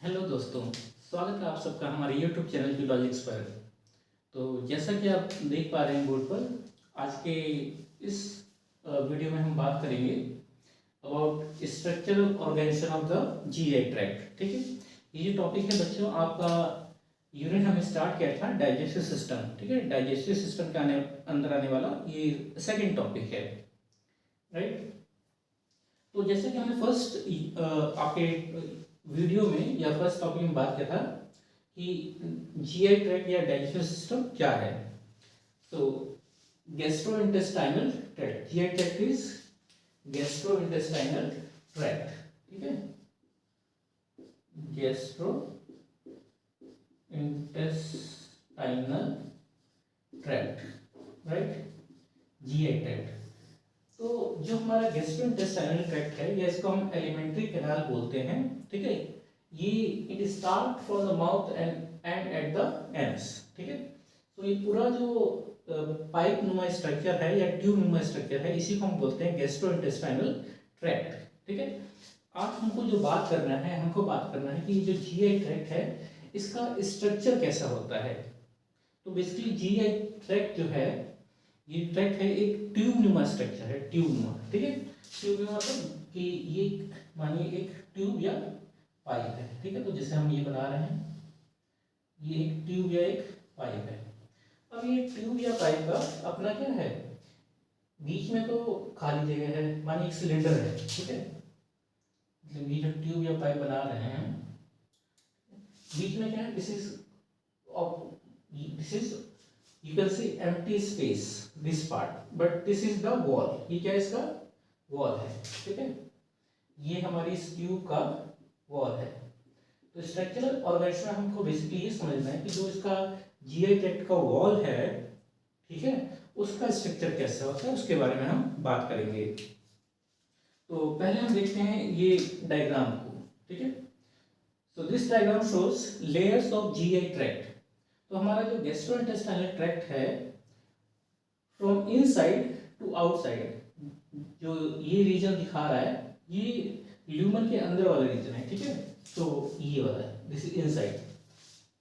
Hello दोस्तों, स्वागत है आप सबका हमारे यूट्यूब चैनल क्यूलॉजिक्स पर। तो जैसा कि आप देख पा रहे हैं बोर्ड पर, आज के इस वीडियो में हम बात करेंगे about structural organization of the GI tract. ठीक है, ये जो टॉपिक है बच्चों, आपका यूनिट हमने स्टार्ट किया था डाइजेस्टिव सिस्टम। ठीक है, डाइजेस्टिव सिस्टम के अंदर आने वाला ये सेकेंड टॉपिक है, राइट। तो जैसे कि हमने फर्स्ट आपके वीडियो में या फर्स्ट टॉपिक में बात किया था कि जीआई ट्रैक्ट या डाइजेस्टिव सिस्टम क्या है। तो gastrointestinal tract, GI tract is gastrointestinal tract. ठीक है, gastrointestinal tract, right, GI tract. तो जो हमारा गैस्ट्रोइंटेस्टाइनल ट्रैक्ट है या इसको हम एलिमेंट्री कैनाल बोलते हैं। ठीक है, ये it start from the mouth and at the ends. ठीक है, तो ये पूरा जो पाइप नुमा स्ट्रक्चर है या ट्यूब नुमा स्ट्रक्चर है, इसी को हम बोलते हैं गैस्ट्रोइंटेस्टाइनल ट्रैक्ट। ठीक है, आज हमको जो बात करना है, कि जो जीआई ट्रैक्ट है इसका स्ट्रक्चर कैसा होता है। तो बेसिकली जीआई ट्रैक्ट जो है, ये ट्रैक्ट है एक ट्यूब नुमा स्ट्रक्चर है, ट्यूब नुमा। ठीक है, ट्यूब नुमा मतलब कि ये मानिए एक ट्यूब या पाइप है। ठीक है, तो जैसे हम ये बना रहे हैं, ये एक ट्यूब या एक पाइप है। अब ये ट्यूब या पाइप का अपना क्या है, बीच में तो खाली जगह है, मानिए एक सिलेंडर है। ठीक है, मतलब ये जो ट्यूब या पाइप बना रहे हैं, बीच में क्या है, this is you can see empty space, this part, but this is the wall। ये क्या इसका वॉल है। ठीक है, ये हमारी इस ट्यूब का वॉल है। तो स्ट्रक्चरल ऑर्गेनाइजेशन में हमको बेसिकली ये समझना है कि जो इसका जीआई ट्रैक्ट का वॉल है, ठीक है, उसका स्ट्रक्चर कैसा होता है, उसके बारे में हम बात करेंगे। तो पहले हम देखते हैं ये डायग्राम को। ठीक है, so this diagram shows layers of GI tract। तो हमारा जो गैस्ट्रोइंटेस्टाइनल ट्रैक्ट है, फ्रॉम इनसाइड टू आउटसाइड, जो ये रीजन दिखा रहा है, ये ल्यूमन के अंदर वाला रीजन है। ठीक है, तो ये वाला है, दिस इज इनसाइड।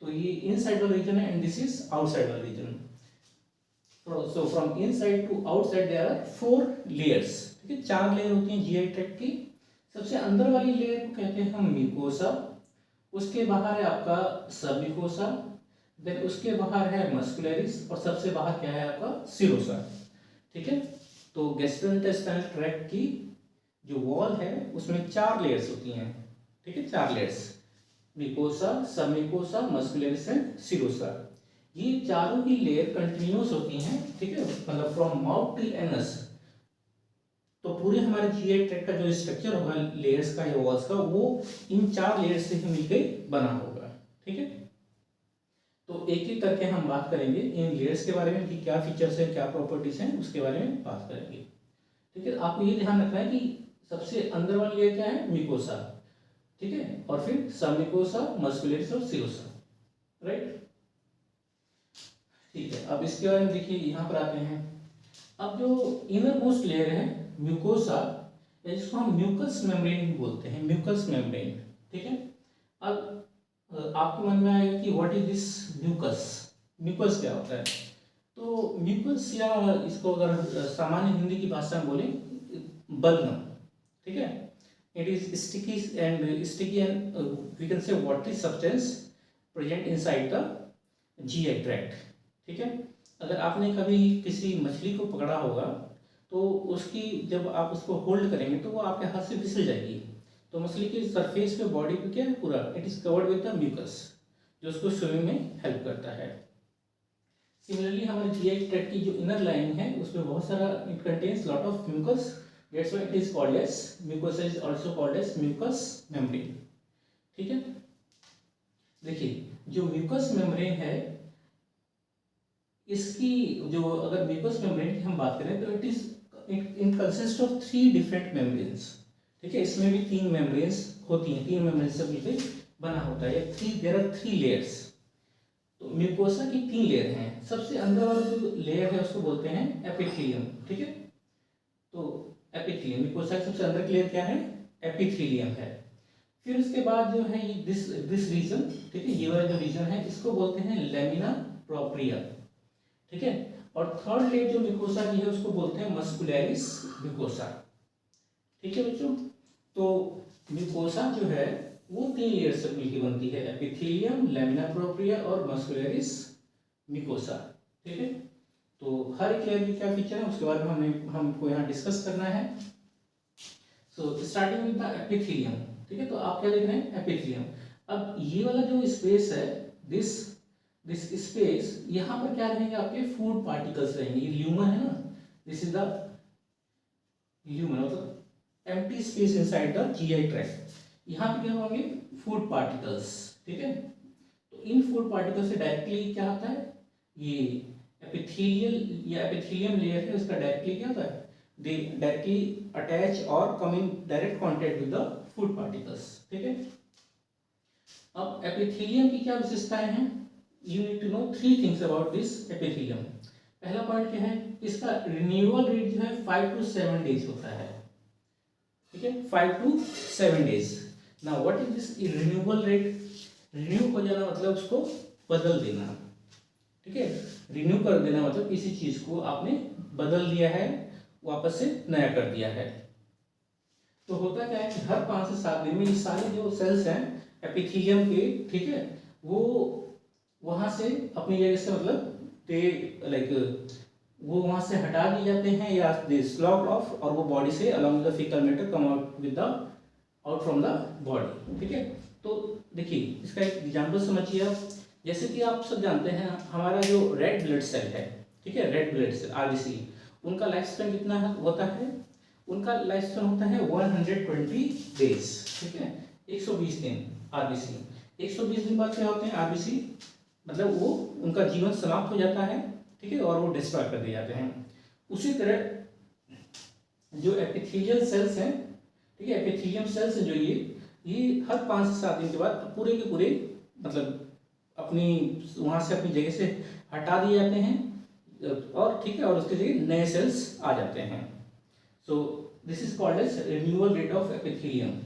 तो ये इनसाइड वाला रीजन है एंड दिस इज आउटसाइड वाला region. So from inside to outside there are 4 layers. ठीक है, 4 लेयर होती हैं जीआई ट्रैक्ट की। सबसे अंदर वाली लेयर को कहते हैं हम म्यूकोसा, उसके बाहर है आपका सबम्यूकोसा, देन उसके बाहर है मस्कुलरिस, और सबसे बाहर क्या है आपका सीरोसा। ठीक है, तो गैस्ट्रोइंटेस्टाइनल ट्रैक्ट की जो वॉल है उसमें 4 लेयर्स होती हैं। ठीक है, 4 layers, mucosa, submucosa, muscularis and serosa. ये चारों की लेयर कंटिन्यूअस होती हैं। ठीक है, मतलब फ्रॉम माउथ टिल एनस। तो पूरे हमारे जीआई ट्रैक्ट का जो स्ट्रक्चर होगा लेयर्स का या वॉल्स का, वो इन 4 लेयर्स से ही मिलकर बना होगा। ठीक है, तो एक एक करके हम बात करेंगे इन लेयर्स के बारे में कि क्या फीचर्स हैं, क्या प्रॉपर्टीज हैं, उसके बारे में बात करेंगे। ठीक है, आपको ये ध्यान रखना है कि सबसे अंदर वाली लेयर क्या है, म्यूकोसा। ठीक है, और फिर सबम्यूकोसा, मस्कुलरिस और सीरोसा, राइट। ठीक है, अब इसके बारे में देखिए, यहाँ पर आते हैं। अब जो इनर मोस्ट लेयर है म्यूकोसा, जिसको हम म्यूकस मेम्ब्रेन बोलते हैं, म्यूकस मेम्ब्रेन। ठीक है, अब आपके मन में आएगा कि what is this mucus, mucus क्या होता है। तो म्यूकस, या इसको अगर सामान्य हिंदी की भाषा में बोले, बलगम। ठीक है, it is sticky and we can say watery substance present inside the GI tract. ठीक है, अगर आपने कभी किसी मछली को पकड़ा होगा तो उसकी जब आप उसको होल्ड करेंगे तो वो आपके हाथ से फिसल जाएगी। तो मछली की सरफेस पे, बॉडी पे क्या है, पूरा it is covered with the mucus, जो उसको स्विमिंग में हेल्प करता है। सिमिलरली हमारे जीआई ट्रैक्ट की जो इनर लाइन है उसमें बहुत सारा, it contains lot of mucus, that's why it is called as mucosa, is also called as mucus membrane. ठीक है, देखिए जो म्यूकस मेम्ब्रेन है, इसकी जो अगर म्यूकस मेम्ब्रेन की हम बात करें तो it consist of 3 different membranes. ठीक है, इसमें भी 3 मेम्ब्रेन्स होती हैं, 3 मेम्ब्रेन्स से मिलकर बना होता है। There are 3 layers. तो म्यूकोसा की 3 लेयर हैं। सबसे अंदर वाला जो लेयर है उसको बोलते हैं एपिथेलियम। ठीक है, तो एपिथेलियम, म्यूकोसा की सबसे अंदर की लेयर क्या है, एपिथेलियम है। फिर उसके बाद जो है ये दिस रीजन, ठीक है, ये वाला जो रीजन है इसको बोलते हैं लेमिना प्रोप्रिया, ठीक है। और थर्ड लेयर जो म्यूकोसा की है उसको बोलते हैं मस्कुलरिस म्यूकोसा, ठीक है बच्चों। तो म्यूकोसा जो है वो 3 लेयर से मिलकर बनती है, एपिथेलियम, लेमिना प्रोप्रिया और मस्कुलरिस म्यूकोसा, ठीक है। तो हर एक लेयर की क्या फीचर है उसके बारे में हमको यहाँ डिस्कस करना है। So starting with the epithelium, ठीक है। तो आप क्या देख रहे हैं, एपिथेलियम। अब ये वाला जो स्पेस है, दिस स्पेस, यहाँ पर क्या रहेंगे आपके फूड पार्टिकल्स रहेंगे। ये ल्यूमन है ना, दिस इज द ल्यूमन, मतलब empty space inside the GI tract. यहाँ पे क्या होंगे, फूड पार्टिकल्स, ठीक है। तो इन फूड पार्टिकल्स से डायरेक्टली क्या होता है, ये एपिथेलियल या एपिथेलियम लेयर है उसका डायरेक्टली क्या होता है, दे डायरेक्टली अटैच और come in direct contact with the food particles, ठीक है। अब एपिथेलियम की क्या विशेषताएं हैं, you need to know 3 things about this epithelium. पहला पॉइंट क्या है, इसका रिन्यूअल रेट जो है 5 to 7 डेज होता है, ठीक है, 5 to 7 days. Now what is this renewal rate, renew हो जाना मतलब उसको बदल देना, ठीक है। रिन्यू कर देना मतलब किसी चीज को आपने बदल दिया है, वापस से नया कर दिया है। तो होता क्या है कि हर 5 से 7 दिन में ये सारे जो सेल्स हैं एपिथेलियम के, ठीक है, वो वहां से अपनी जगह से मतलब दे लाइक वो वहां से हटा दिए जाते हैं या दे स्लॉप ऑफ, और वो बॉडी से along the faecal matter come out with the out from the body, ठीक है। तो देखिए इसका एक एग्जांपल समझिए आप। जैसे कि आप सब जानते हैं हमारा जो रेड ब्लड सेल है, ठीक है, रेड ब्लड सेल आरबीसी, उनका लाइफ स्पैन कितना होता है, उनका लाइफ स्पैन होता है 120 डेज, ठीक है, 120 दिन आरबीसी। 120 दिन बाद क्या होते हैं आरबीसी, मतलब वो उनका जीवन समाप्त हो जाता है, ठीक है, और वो डिस्ट्रॉय कर दिए जाते हैं। उसी तरह जो एपिथेलियल सेल्स हैं, ठीक है, एपिथेलियम सेल्स जो ये हर 5 से 7 दिन के बाद पूरे के पूरे मतलब अपनी वहां से अपनी जगह से हटा दिए जाते हैं, और ठीक है, और उसके जगह नए सेल्स आ जाते हैं। So this is called as renewal rate of epithelium.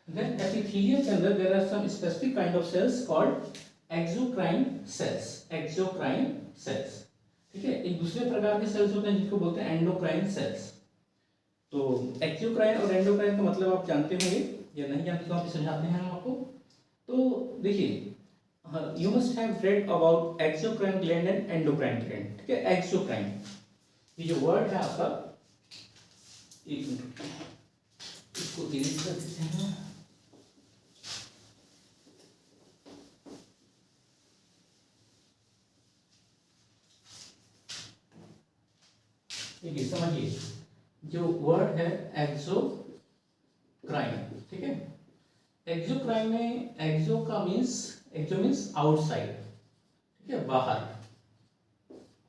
Then epithelium के अंदर there are some specific kind of cells called exocrine cells, exocrine cells, ठीक है। एक दूसरे प्रकार के सेल्स होते हैं जिनको बोलते हैं एंडोक्राइन सेल्स। तो एक्सोक्राइन और एंडोक्राइन का मतलब आप जानते होंगे या नहीं जानते तो आप समझाते हैं हम आपको। तो देखिए you must have read about exocrine gland and endocrine gland, ठीक है। एक्सोक्राइन ये जो वर्ड है आपका, एक मिनट इसको डिलीट कर देते हैं। देखिए समझिए, जो वर्ड है एक्सोक्राइन, ठीक है। एक्सोक्राइन में एक्सो का एक्सो मीन्स आउटसाइड, ठीक है, बाहर,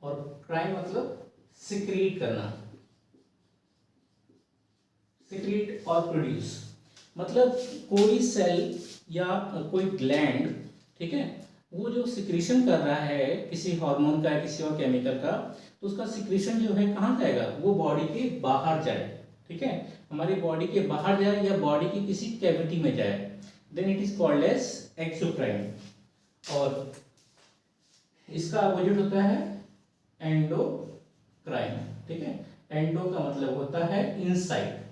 और क्राइन मतलब सिक्रीट करना, सिक्रीट और प्रोड्यूस। मतलब कोई सेल या कोई ग्लैंड, ठीक है, वो जो सिक्रीशन कर रहा है किसी हार्मोन का या किसी और केमिकल का, तो उसका सिक्रीशन जो है कहाँ जाएगा, वो बॉडी के बाहर जाए, ठीक है, हमारी बॉडी के बाहर जाए या बॉडी की किसी कैविटी में जाए, then it is called as exocrine. और इसका अपोजिट होता है एंडोक्राइन, ठीक है। एंडो का मतलब होता है इनसाइड।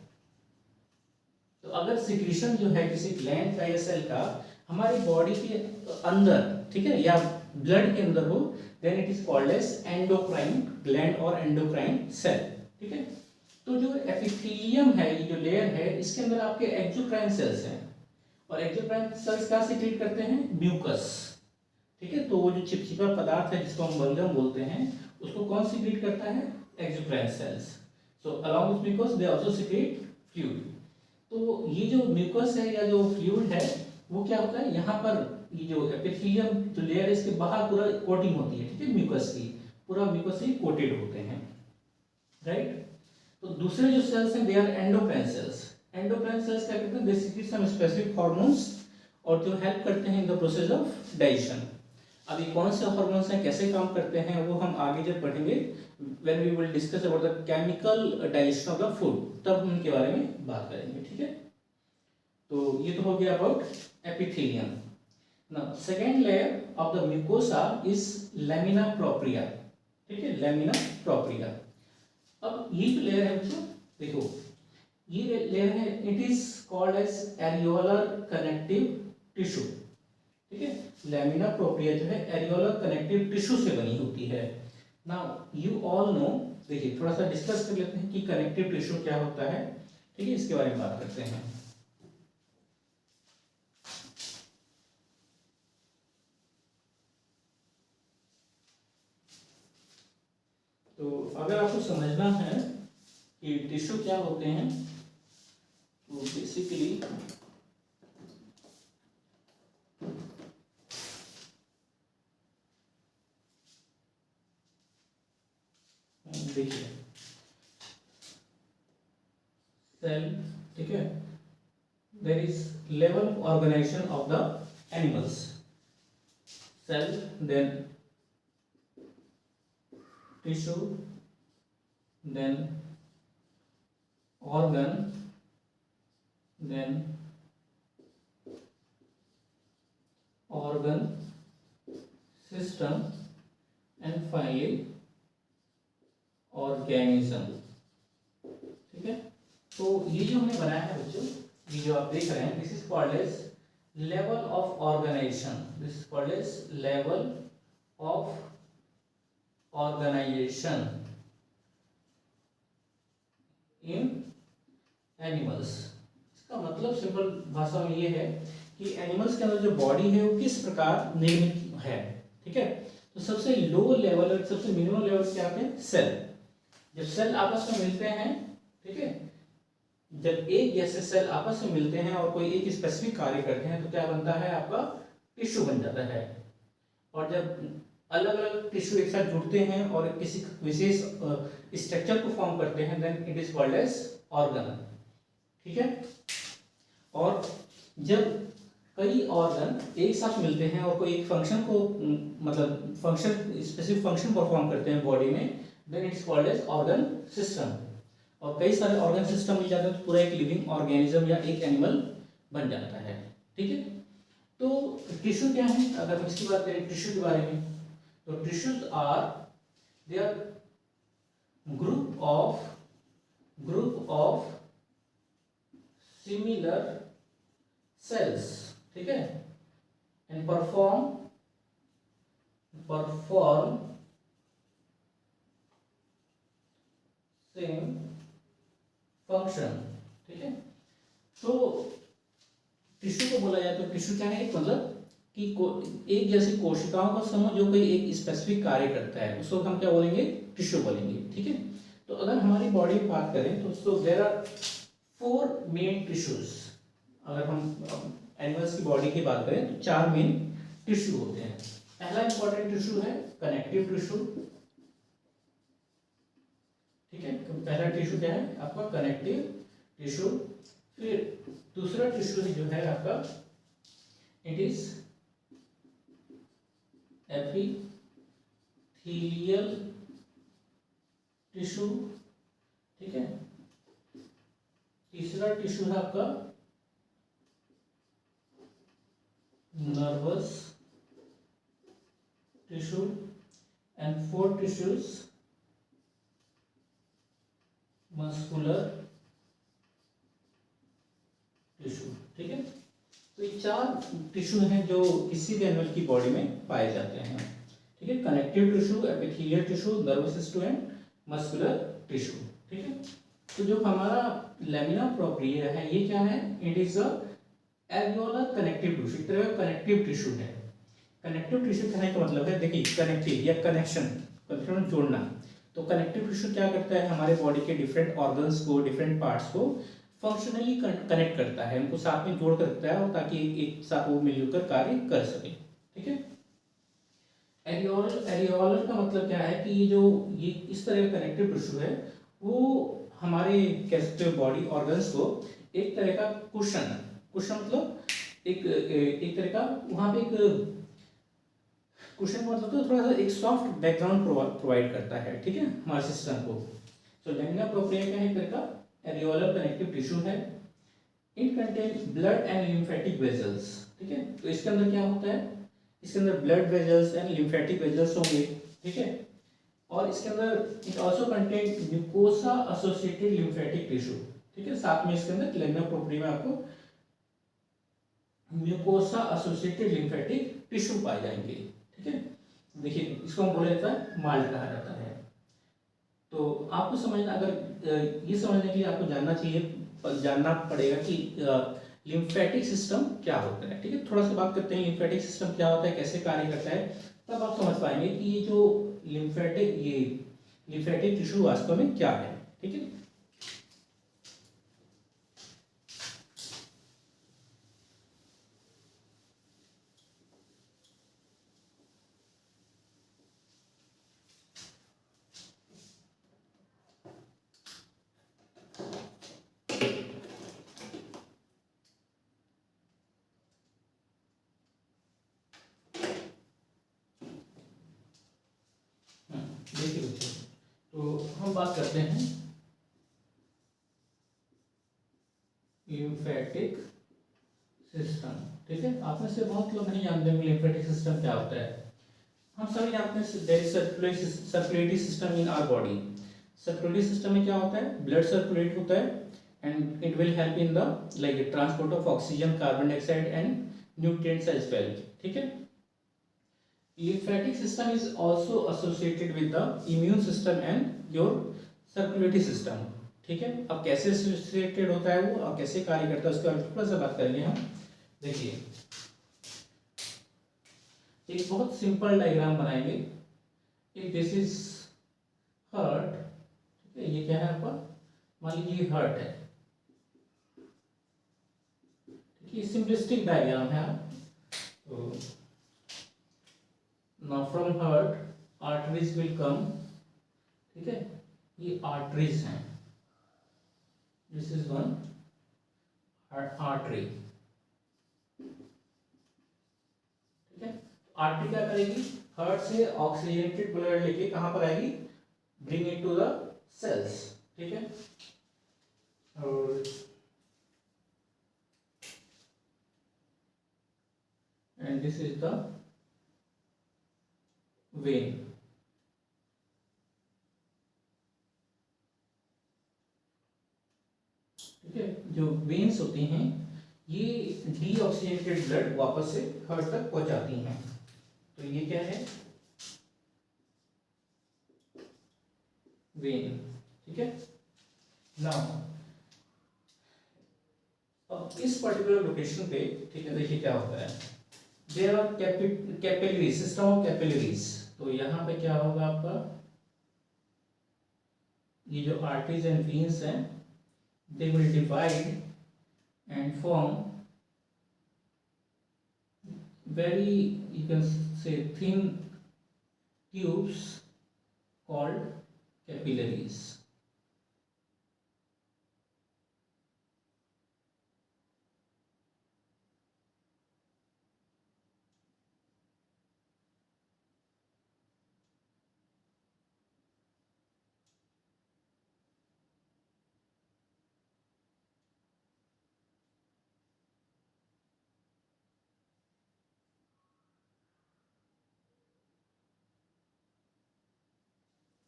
तो अगर सिक्रीशन जो है किसी ग्लैंड का या सेल का हमारी बॉडी के अंदर, ठीक है, या ब्लड के अंदर हो, then it is called as endocrine gland और एंडोक्राइन सेल, ठीक है। तो जो एपिथेलियम है, ये जो लेयर है, इसके अंदर आपके एक्सोक्राइन सेल्स हैं, और एक्सोक्राइन सेल्स क्या सिक्रीट करते हैं, म्यूकस, ठीक है। तो वो जो चिपचिपा पदार्थ है जिसको हम बलगम बोलते हैं, उसको कौन सिक्रीट करता है, exocrine cells. So along with mucus they also secrete fluid. तो ये जो म्यूकस है या जो फ्लूइड है वो क्या होता है, यहाँ पर ये जो एपिथेलियम जो लेयर है इसके बाहर पूरा कोटिंग होती है, ठीक है, म्यूकस की, पूरा म्यूकस से कोटेड होते हैं, राइट। तो दूसरे जो सेल्स हैं they are endocrine cells. Endocrine cells क्या करते हैं, they secrete some specific hormones, और जो हेल्प करते हैं in the process of digestion. अब ये कौन से हार्मोन्स हैं, कैसे काम करते हैं, वो हम आगे जब पढ़ेंगे, when we will discuss about the chemical digestion of the food, तब उनके बारे में बात करेंगे, ठीक है। तो ये तो हो गया about epithelium. Now second layer of the mucosa is lamina propria, ठीक है, लैमिना प्रोप्रिया। अब ये जो लेयर है बच्चों, देखो ये लेयर है, it is called as areolar connective tissue, ठीक है। लैमिना प्रोप्रिया जो है एरियोलर कनेक्टिव टिश्यू से बनी होती है। नाउ यू ऑल नो, देखिए थोड़ा सा डिस्कस कर लेते हैं कि कनेक्टिव टिश्यू क्या होता है, ठीक है, इसके बारे में बात करते हैं। तो अगर आपको समझना है कि टिश्यू क्या होते हैं, तो बेसिकली देखिए सेल, ठीक है, there is level organization of the animals, cell, then tissue, then organ, then organ system, and finally organism, ठीक है। तो ये जो हमने बनाया है बच्चों, ये जो आप देख रहे हैं, this is called as level of organization, this is called as level of organization in animals. इसका मतलब सिंपल भाषा में ये है कि एनिमल्स के अंदर जो बॉडी है वो किस प्रकार निर्मित है, ठीक है। तो सबसे लो लेवल और सबसे मिनिमम लेवल क्या आते हैं, सेल। जब सेल आपस में मिलते हैं, ठीक है, जब एक जैसे सेल आपस में मिलते हैं और कोई एक स्पेसिफिक कार्य करते हैं तो क्या बनता है, आपका टिश्यू बन जाता है। और जब अलग अलग टिश्यू एक साथ जुड़ते हैं और किसी विशेष स्ट्रक्चर को फॉर्म करते हैं, then it is called as organ, ठीक है। और जब कई ऑर्गन एक साथ मिलते हैं और कोई एक फंक्शन को मतलब फंक्शन स्पेसिफिक फंक्शन परफॉर्म करते हैं बॉडी में, then it's called as organ system. और कई सारे ऑर्गन सिस्टम मिल जाते हैं तो पूरा एक लिविंग ऑर्गेनिज्म या एक एनिमल बन जाता है, ठीक है। तो टिश्यू क्या है, अगर हम इसकी बात करें टिश्यू के बारे में, तो tissues are they are group of similar cells, ठीक है, एंड परफॉर्म सेम फंक्शन, ठीक है। तो टिश्यू को बोला जाए तो टिश्यू क्या है, एक मतलब कि एक जैसी कोशिकाओं का समूह जो कोई एक स्पेसिफिक कार्य करता है, उसको हम क्या बोलेंगे, टिश्यू बोलेंगे, ठीक है। तो अगर हमारी बॉडी की बात करें तो देयर आर 4 मेन टिश्यूज। अगर हम एनिमल्स की बॉडी की बात करें तो 4 मेन टिश्यू होते हैं। पहला इंपॉर्टेंट टिश्यू है कनेक्टिव टिश्यू, ठीक है। तो पहला टिश्यू क्या है आपका, कनेक्टिव टिश्यू। फिर दूसरा टिश्यू जो है आपका, इट इज एपिथेलियल टिश्यू, ठीक है। तीसरा टिश्यू है आपका nervous tissue, and fourth tissues muscular tissue, ठीक है। तो ये 4 टिश्यू हैं जो किसी भी एनिमल की बॉडी में पाए जाते हैं, ठीक है। Connective tissue, epithelial tissue, nervous tissue and muscular tissue, ठीक है। तो जो हमारा लैमिना प्रोप्रिया है ये क्या है, it is a areolar connective tissue, एक तरह का कनेक्टिव टिश्यू है। कनेक्टिव टिश्यू कहने का मतलब है, देखिए कनेक्टिव या कनेक्शन जोड़ना। तो कनेक्टिव टिश्यू क्या करता है, हमारे बॉडी के डिफरेंट ऑर्गन्स को, डिफरेंट पार्ट्स को फंक्शनली कनेक्ट करता है, उनको साथ में जोड़ कर रखता है और ताकि एक साथ वो मिलजुल कर कार्य कर सके, ठीक है। एरियोलर का मतलब क्या है कि ये इस तरह का कनेक्टिव टिश्यू है, वो हमारे कैसे बॉडी ऑर्गन्स को एक तरह का कुशन मतलब एक तरह का वहां पे एक कुशन मतलब तो थोड़ा सा एक सॉफ्ट बैकग्राउंड प्रोवाइड करता है, ठीक है, हमारे सिस्टम को। तो लैमिना प्रोप्रिया क्या है, एक तरह का एरियोलर कनेक्टिव टिश्यू है। It contain blood and lymphatic vessels. ठीक है, तो इसके अंदर क्या होता है, इसके अंदर blood vessels and lymphatic vessels होंगे। ठीक है, और इसके अंदर it also contain mucosa associated lymphatic tissue. ठीक है, साथ में इसके अंदर लेमिना प्रोपरी में आपको म्यूकोसा एसोसिएटेड लिम्फेटिक टिश्यू पाए जाएंगे। ठीक है, देखिए इसको हम बोले जाता है माल्ट कहा जाता है। तो आपको समझना, अगर ये समझने के लिए आपको जानना पड़ेगा कि लिम्फेटिक सिस्टम क्या होता है। ठीक है, थोड़ा सा बात करते हैं लिम्फेटिक सिस्टम क्या होता है, कैसे कार्य करता है, तब आप समझ पाएंगे कि ये जो लिम्फेटिक टिश्यू वास्तव में क्या है। ठीक है, देखिए बच्चों, तो हम बात करते हैं लिम्फेटिक सिस्टम। ठीक है, आप में से बहुत लोग नहीं जानते हैं लिम्फेटिक सिस्टम क्या होता है। हम सभी जानते हैं there is circulatory system in our body. Circulatory system में क्या होता है, ब्लड सर्कुलेट होता है and it will help in the like transport of oxygen, carbon dioxide and nutrients as well. ठीक है, lymphatic system is also associated with the immune system and your circulatory system। ठीक है, अब कैसे associated होता है वो और कैसे कार्य करता है उसके बारे में थोड़ा सा बात करेंगे हम। देखिए एक बहुत सिंपल डायग्राम बनाएंगे। This is heart. ठीक है, ये क्या है आपका, मान लीजिए हार्ट है। ठीक है, सिंपलिस्टिक डायग्राम है। तो now from heart arteries will come। ठीक है, ये arteries हैं, this is one artery। ठीक है, आर्टरी क्या करेगी, हार्ट से ऑक्सीजनेटेड ब्लड लेके कहां पर आएगी, bring it to the cells. ठीक है, और and this is the vein. ठीक है, जो वेन्स होती हैं ये डीऑक्सीजनेटेड ब्लड वापस से हार्ट तक पहुंचाती हैं। तो ये क्या है, वेन। ठीक है, नाउ अब इस पर्टिकुलर लोकेशन पे, ठीक है, देखिए क्या होता है, there are capillaries, system of capillaries. तो यहाँ पे क्या होगा आपका, ये जो आर्टरीज एंड वेन्स हैं they will divide and form very, you can say, thin tubes called capillaries।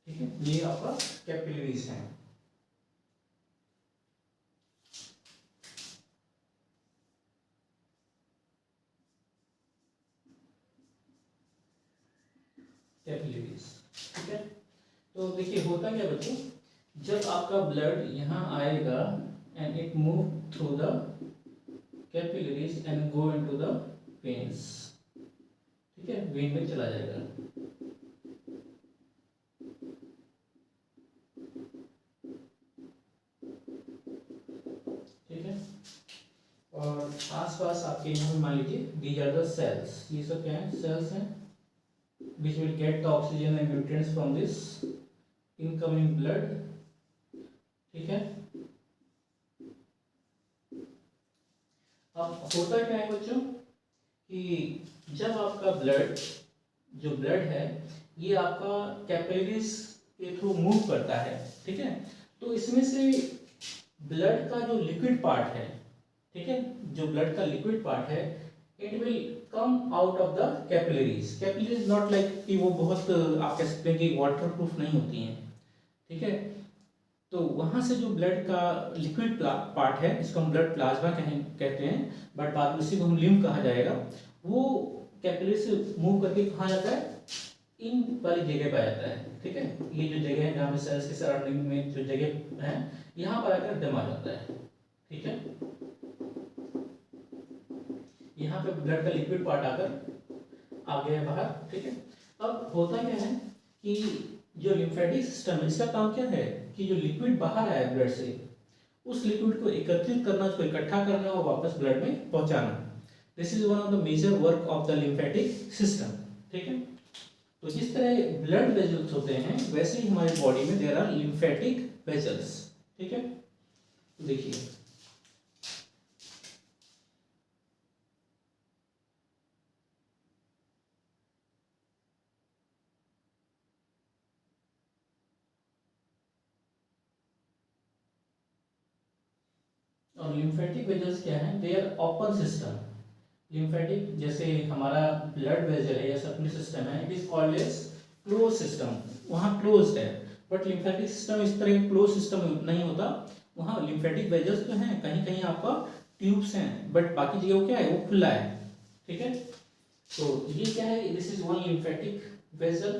ठीक है, ये आपका कैपिलरीज है। कैपिलरीज। ठीक है, तो देखिए होता क्या बच्चों, जब आपका ब्लड यहाँ आएगा and it move through the capillaries and go into the veins. ठीक है, वेन में चला जाएगा। ठीक है, और आसपास आपके यहाँ मान लीजिए दीज आर द सेल्स। ये सब क्या है, सेल्स हैं which will get the oxygen and nutrients from this incoming blood। ठीक है, अब होता क्या है बच्चों कि जब आपका ब्लड है ये आपका कैपिलरीज के थ्रू मूव करता है। ठीक है, तो इसमें से ब्लड का जो लिक्विड पार्ट है ठीक है, जो ब्लड का लिक्विड पार्ट है it will come out of the capillaries. Capillaries not like कि वो बहुत आप कह सकते हैं कि वाटर प्रूफ नहीं होती हैं, ठीक है। तो वहाँ से जो ब्लड का लिक्विड पार्ट है इसको हम ब्लड प्लाज्मा कहते हैं, बट बाद में उसी को हम लिम्फ कहा जाएगा। वो कैपिलरी से मूव करके कहाँ जाता है, इन वाली जगह पर जाता है, ठीक है। ये जो जगह है जहाँ पे सेल्स के सराउंडिंग में जो जगह है यहाँ पर आकर जमा जाता है, ठीक है। यहाँ पे ब्लड का लिक्विड पार्ट आकर आ गया है बाहर, ठीक है। अब होता क्या है कि जो लिम्फेटिक सिस्टम है इसका काम क्या है कि जो लिक्विड बाहर आया ब्लड से उस लिक्विड को एकत्रित करना, उसको इकट्ठा करना और वापस ब्लड में पहुंचाना। This is one of the major work of the lymphatic system, ठीक है। तो जिस तरह ब्लड वेजल्स होते हैं वैसे ही हमारी बॉडी में देयर आर लिम्फेटिक वेजल्स, ठीक है। देखिए और लिम्फेटिक वेजल्स क्या है, they are open system. Lymphatic जैसे हमारा ब्लड वेजल है या सप्लाई सिस्टम है, it is called as close system, वहाँ क्लोज्ड है। बट लिम्फेटिक सिस्टम इस तरह क्लोज सिस्टम नहीं होता, वहाँ लिम्फेटिक वेजल्स जो हैं कहीं कहीं आपका ट्यूब्स हैं, बट बाकी जगह क्या है वो खुला है, ठीक है। तो ये क्या है, this is one lymphatic vessel,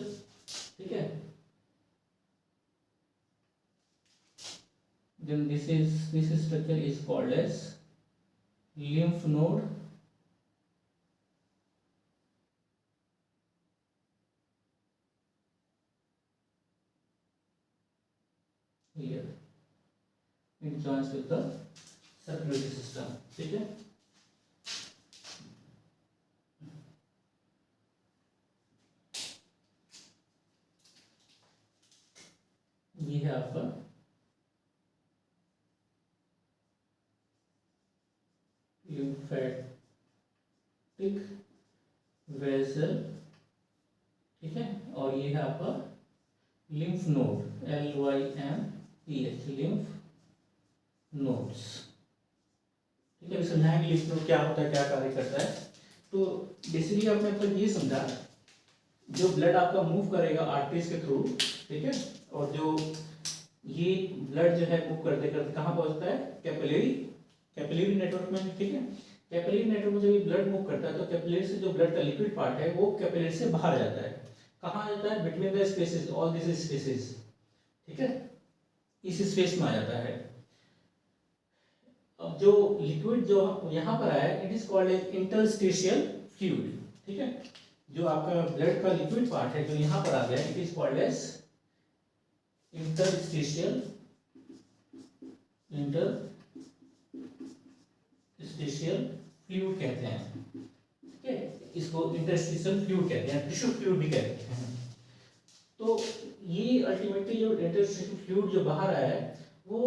ठीक है। then this structure is called as lymph node, here it joins with the circulatory system, ठीक है। ये है आपका लिम्फेटिक वेसल, ठीक है। और ये है आपका lymph node, LYMPH, lymph nodes, ठीक है। समझाएंगे लिम्फ नोड क्या होता है, क्या कार्य करता है। तो बेसिकली आपने मतलब ये समझा, जो ब्लड आपका मूव करेगा आर्टरीज के थ्रू, ठीक है, और जो ये ब्लड जो है मूव करते करते कहाँ पहुंचता है, कैपिलरी नेटवर्क में, ठीक है। कैपिलरी नेटवर्क में जब ये ब्लड मूव करता है तो कैपिलरी से जो ब्लड का लिक्विड पार्ट है वो कैपिलरी से बाहर जाता है, कहाँ जाता है, between the spaces, all this spaces, ठीक है, इस स्पेस में आ जाता है। अब जो लिक्विड जो यहाँ पर आया it is called as interstitial fluid, ठीक है। जो आपका ब्लड का लिक्विड पार्ट है जो यहाँ पर आ गया it is called as interstitial fluid कहते हैं, ठीक है। इसको इंटरस्टिशियल फ्लूइड कहते हैं, टिश्यू फ्लूइड भी कहते हैं। तो ये अल्टीमेटली जो इंटरस्टिशियल फ्लूइड जो बाहर आया है वो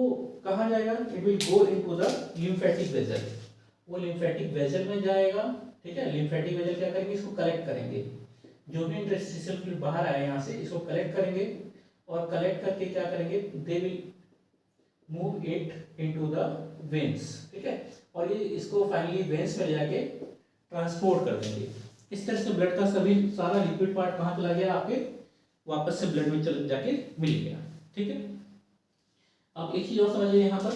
कहाँ जाएगा, it will go into the lymphatic vessel, वो लिम्फेटिक वेजल में जाएगा, ठीक है। लिम्फेटिक वेजल क्या करेंगे, इसको कलेक्ट करेंगे, जो भी इंटरस्टिशियल फ्लूइड बाहर आया यहाँ से इसको कलेक्ट करेंगे, और कलेक्ट करके क्या करेंगे, they will move it into the veins, ठीक है। और ये इसको फाइनली वेन्स में ले जाके ट्रांसपोर्ट कर देंगे। इस तरह से ब्लड का सारा लिक्विड पार्ट कहाँ चला गया, आपके वापस से ब्लड में चल जाके मिल गया, ठीक है। अब एक चीज और समझिए यहाँ पर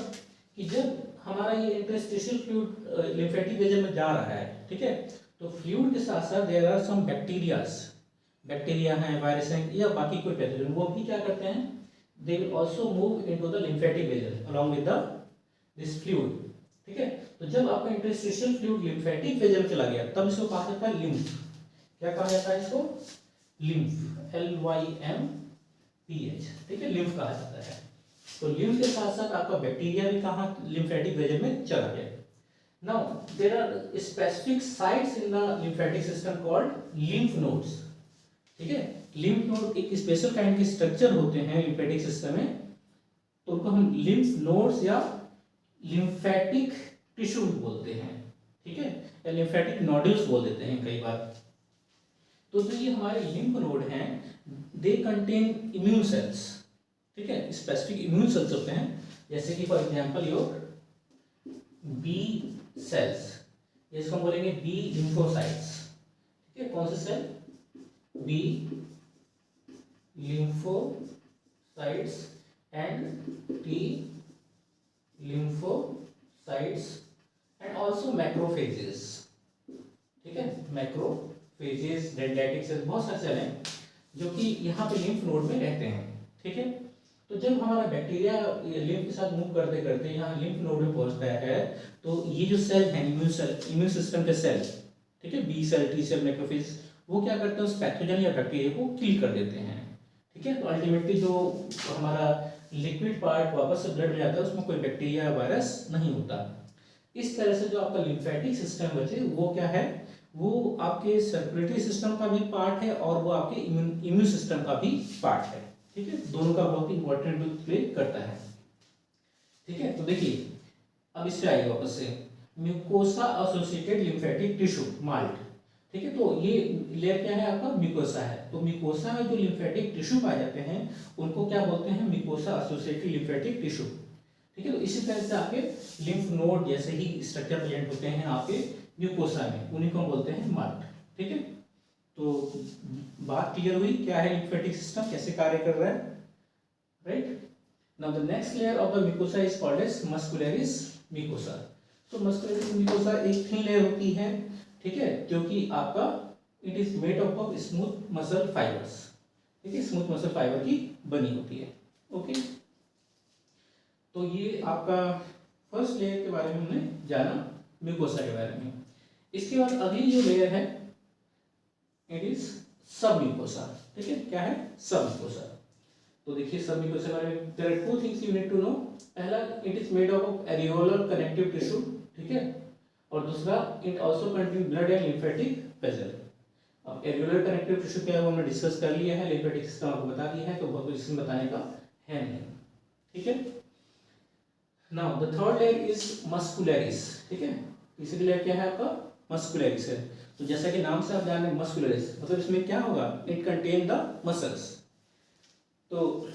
कि जब हमारा ये इंटरस्टिशियल फ्लूइड लिम्फेटिक वेजल में जा रहा है, ठीक है, तो फ्लूइड के साथ साथ देयर आर सम बैक्टीरिया हैं, वायरस हैं या बाकी कोई पैथोजन, वो भी क्या करते हैं, they will also move into the lymphatic vessel along with the this fluid, ठीक है। तो जब आपका इंटरस्टिशियल फ्लूइड लिम्फेटिक वेजल में चला गया तब इसको कहा जाता है लिम्फ, क्या कहा जाता है इसको, लिम्फ, LYMPH, ठीक है, लिम्फ कहा जाता है। तो लिम्फ के साथ साथ आपका बैक्टीरिया भी कहाँ लिम्फेटिक वेजल में चला गया। Now there are specific sites in the lymphatic system called lymph nodes, ठीक है। लिम्फ नोड एक स्पेशल काइंड के स्ट्रक्चर होते हैं लिम्फेटिक सिस्टम में, तो उनको हम लिम्फ नोड्स या लिम्फेटिक टिश्यू बोलते हैं, ठीक है, या लिम्फेटिक नोड्यूल्स बोल देते हैं कई बार। तो जो ये हमारे लिम्फ नोड हैं दे कंटेन इम्यून सेल्स, ठीक है, स्पेसिफिक इम्यून सेल्स होते हैं, जैसे कि for example your B cells, इसको हम बोलेंगे बी लिम्फोसाइट्स। ठीक है, कौन से cell? B lymphocytes and T lymphocytes and also macrophages। ठीक है, मैक्रोफेजेस, डेंड्राइटिक सेल्स, बहुत सारे सेल हैं जो कि यहाँ पे लिम्फ नोड में रहते हैं। ठीक है, तो जब हमारा बैक्टीरिया लिम्फ के साथ मूव करते करते यहाँ लिम्फ नोड में पहुँचता है तो ये जो सेल है इम्यून सिस्टम के सेल, ठीक है, B cell, T cell, macrophage, वो क्या करते हैं उस पैथोजन या बैक्टीरिया को किल कर देते हैं। ठीक है, तो अल्टीमेटली जो हमारा लिक्विड पार्ट वापस से ब्लड में जाता है उसमें कोई बैक्टीरिया वायरस नहीं होता। इस तरह से जो आपका लिम्फेटिक सिस्टम बचे वो क्या है, वो आपके सर्कुलेटरी सिस्टम का भी पार्ट है और वो आपके इम्यून सिस्टम का भी पार्ट है। ठीक है, दोनों का बहुत इंपॉर्टेंट रोल प्ले करता है। ठीक है, तो देखिए अब इससे आइए वापस से mucosa associated lymphatic tissue malt. ठीक है, तो ये लेयर क्या है आपका? म्यूकोसा है। तो म्यूकोसा में जो लिम्फेटिक टिश्यू पाए जाते हैं उनको क्या बोलते हैं? Mucosa associated lymphatic tissue. ठीक है, तो इसी तरह से आपके लिम्फ नोड जैसे ही स्ट्रक्चर प्रेजेंट होते हैं आपके म्यूकोसा में, उन्हीं को बोलते हैं माल्ट। ठीक है, तो बात क्लियर हुई क्या है लिम्फेटिक सिस्टम, कैसे कार्य कर रहा है, right. Now the next layer of the mucosa is called as muscularis mucosa. तो मस्कुलरिस म्यूकोसा एक थिन लेयर होती है, ठीक है, क्योंकि आपका it is made up of smooth muscle fibres. ठीक है, स्मूथ मसल फाइबर की बनी होती है। ओके, तो ये आपका फर्स्ट लेयर के बारे में हमने जाना, म्यूकोसा के बारे में। इसके बाद अगली जो लेयर है इट इज सब म्यूकोसा। ठीक है, क्या है? सब म्यूकोसा। तो देखिए सब म्यूकोसा के बारे में there are two things you need to know. पहला, it is made up of areolar connective tissue. ठीक है, और दूसरा it also contain blood and lymphatic vessel. अब एरियोलर कनेक्टिव टिश्यू क्या है वो हमने डिस्कस कर लिया है, लिम्फेटिक सिस्टम आपको बता दिया है, तो बहुत कुछ इसमें बताने का है नहीं। ठीक है, now the third layer is muscularis. ठीक है, तीसरी लेयर क्या है आपका? मस्कुलरिस है। तो जैसा कि नाम से आप जान रहे हैं मस्कुलरिस मतलब इसमें क्या होगा? It contain the muscles. तो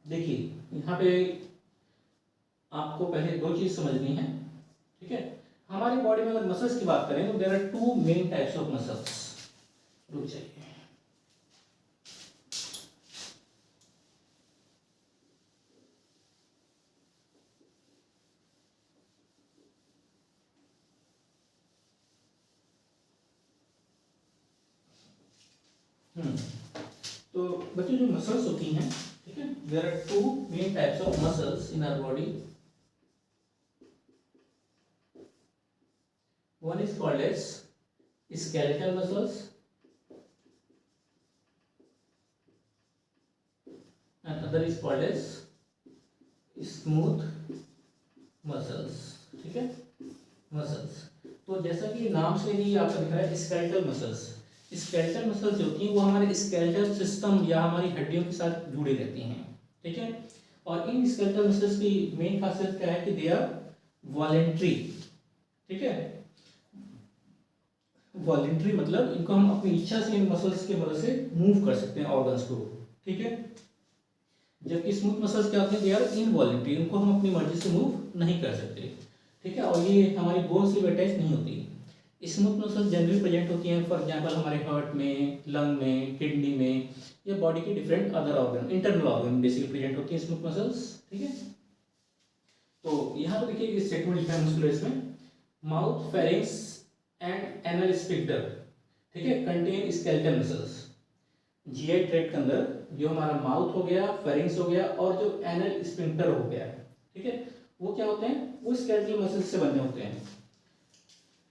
देखिए यहाँ पे आपको पहले दो चीज समझनी है। ठीक है, हमारी बॉडी में अगर मसल्स की बात करें तो there are two main types of muscles. रुक जाइए, तो बच्चों जो मसल्स होती हैं, ठीक है, there are two main types of muscles in our body. One is called as skeletal muscles and other is called as smooth muscles। ठीक है, मसल्स। तो जैसा कि नाम से ही आपको दिख रहा है स्केलेटल मसल्स। स्केलेटल मसल्स जो होती हैं वो हमारे स्केलेटल सिस्टम या हमारी हड्डियों के साथ जुड़ी रहती हैं। ठीक है, और इन स्केलेटल मसल्स की मेन खासियत क्या है कि दे आर वॉलेंट्री। ठीक है, वॉलेंट्री मतलब इनको हम अपनी इच्छा से इन मसल्स की मदद से मूव कर सकते हैं ऑर्गन्स को। ठीक है, जबकि स्मूथ मसल्स क्या होते हैं? दे आर इनवॉलेंट्री, इनको हम अपनी मर्जी से मूव नहीं कर सकते। ठीक है, और ये हमारी बोन से अटैच नहीं होती। स्मूथ मसल्स जनरली प्रेजेंट होती हैं फॉर एग्जांपल हमारे हार्ट में, लंग में, किडनी में या बॉडी के different other organ, internal organ basically present होती है स्मूथ मसल्स। ठीक है, तो यहाँ पर देखिए स्टेटमेंट लिखा है मस्कुलरिस में, mouth, pharynx and anal sphincter, ठीक है, contain skeletal muscles. GI tract के अंदर जो हमारा माउथ हो गया, फेरिंक्स हो गया और जो एनल स्फिंक्टर हो गया, ठीक है, वो क्या होते हैं? वो स्केलेटल मसल्स से बने होते हैं।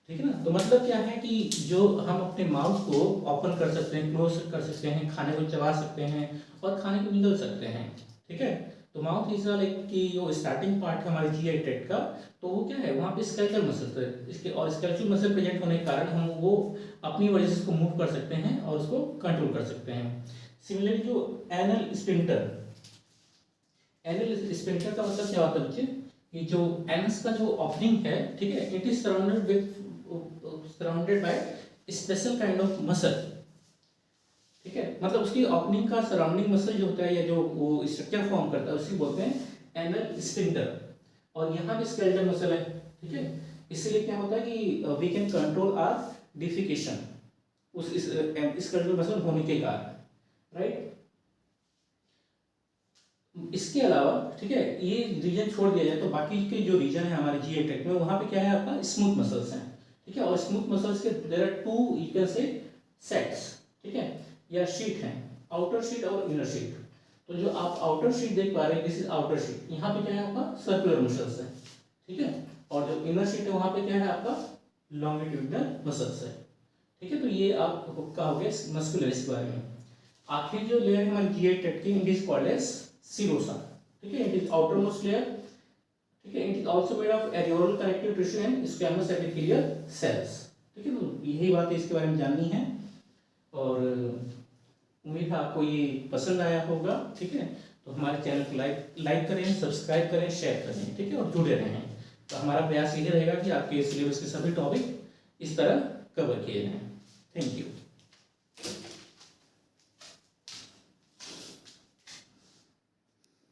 ठीक है ना, तो मतलब क्या है कि जो हम अपने माउथ को ओपन कर सकते हैं, क्लोज कर सकते हैं, खाने को चबा सकते हैं और खाने को निगल सकते हैं। ठीक है, तो माउथ इज लाइक कि जो स्टार्टिंग पार्ट है हमारे जीआई ट्रैक्ट का, तो वो क्या है? वहाँ पे स्केलेटल मसल्स है इसके, और स्केलेटल मसल प्रेजेंट होने के कारण हम वो अपनी वजह से इसको मूव कर सकते हैं और उसको कंट्रोल कर सकते हैं। सिमिलरली जो एनल स्फिंक्टर, एनल स्फिंक्टर का मतलब क्या होता है बच्चे? कि जो एनस का जो ओपनिंग है, ठीक है, it is surrounded by special kind of muscle. ठीक है, मतलब उसकी ओपनिंग का सराउंडिंग मसल जो होता है या जो वो स्ट्रक्चर फॉर्म करता है उसी बोलते हैं एनल स्फिंक्टर। और यहाँ भी स्केलेटल मसल है, ठीक है। इसलिए क्या होता है कि we can control our defecation उस इस कंट्रोल मसल होने के कारण, राइट। इसके अलावा ठीक है, ये रीजन छोड़ दिया जाए तो बाकी के जो रीजन है हमारे जीआई ट्रैक्ट में, वहां पे क्या है आपका स्मूथ मसल्स हैं, ठीक है। और स्मूथ मसल्स के there are two you can say sets, ठीक है, या शीट हैं, आउटर शीट और इनर शीट। तो जो आप आउटर शीट देख पा रहे हैं, दिस इज आउटर शीट, यहाँ पे क्या है आपका सर्कुलर मसल्स है, ठीक है। और जो इनर शीट है वहां पे क्या है आपका लॉन्गिट्यूडिनल मसल्स है, ठीक है। तो ये आपका हो गया मस्कुलर इसके बारे में। आखिरी जो लेयर है हमारी जीआई ट्रैक्ट की, it is called as serosa, ठीक है। It is outer most layer, ठीक है। It is also made of areolar connective tissue and squamous epithelial cells, ठीक है। तो यही बात इसके बारे में जाननी है और उम्मीद है आपको ये पसंद आया होगा, ठीक है। तो हमारे चैनल को लाइक करें, सब्सक्राइब करें, शेयर करें, ठीक है, और जुड़े रहें। तो हमारा प्रयास यही रहेगा कि आपके सिलेबस के सभी टॉपिक इस तरह कवर किए जाएं। Thank you.